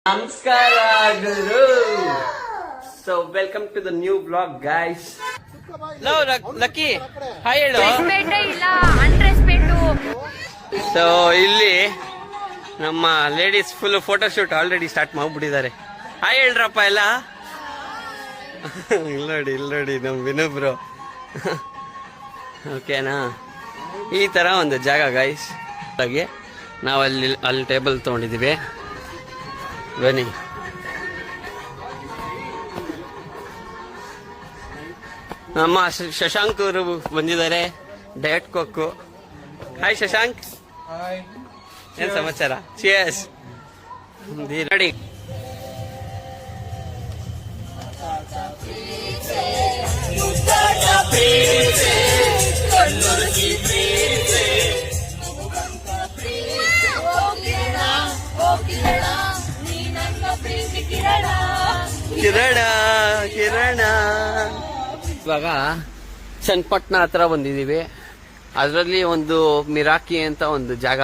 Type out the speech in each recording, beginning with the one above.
Namaskara Guru. So welcome to the new vlog guys. Hello Lucky. Hi hello. Respect ಇಲ್ಲ unrespect. So ಇಲ್ಲಿ ನಮ್ಮ ladies full photo shoot already start ಮಾಡ್ಬಿಟ್ಟಿದ್ದಾರೆ. Hi ಹೇಳ್ರಪ್ಪ ಎಲ್ಲ. ಇಲ್ಲಿ ನೋಡಿ ನಮ್ಮ ವಿನು ಬ್ರೋ. ಓಕೆನಾ, ಈ ತರ ಒಂದು ಜಾಗ ಗೈಸ್. ಹಾಗೆ ನಾವು ಅಲ್ಲಿ ಟೇಬಲ್ ತೊಗೊಂಡಿದ್ದೀವಿ. ಬನ್ನಿ. ನಮ್ಮ ಶಶಾಂಕ್ ಅವರು ಬಂದಿದ್ದಾರೆ, ಡಯಟ್ ಕೊಕ್ಕು. ಹಾಯ್ ಶಶಾಂಕ್. ಏನ್ ಸಮಾಚಾರ? ಚಿಯರ್ಸ್. ನೋಡಿ ಕಿರಣ ಇವಾಗ ಚನ್ನಪಟ್ಟಣ ಹತ್ರ ಬಂದಿದೀವಿ. ಅದರಲ್ಲಿ ಒಂದು ಮಿರಾಕಿ ಅಂತ ಒಂದು ಜಾಗ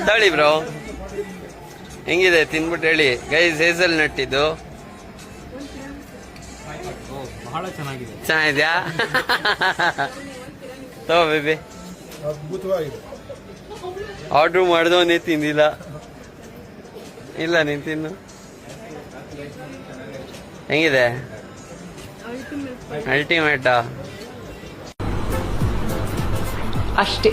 ತಳಿ ಬ್ರೋ. ಹೆಂಗಿದೆ ತಿನ್ಬಿಟ್ಟು ಹೇಳಿ ಗೈಸ್. ಹೇಸಲ್ ನಟ್ ಇದು ಬಹಳ ಚೆನ್ನಾಗಿದೆ. ಚೆನ್ನಾಗಿದ್ಯಾ? ತಗೋ ಬೇಬಿ. ಆರ್ಡ್ರ್ ಮಾಡಿದವನೇ ತಿಂದಿಲ್ಲ. ಇಲ್ಲ ನೀನ್ ತಿನ್ನು. ಹೆಂಗಿದೆ? ಅಲ್ಟಿಮೇಟಾ? ಅಷ್ಟೇ.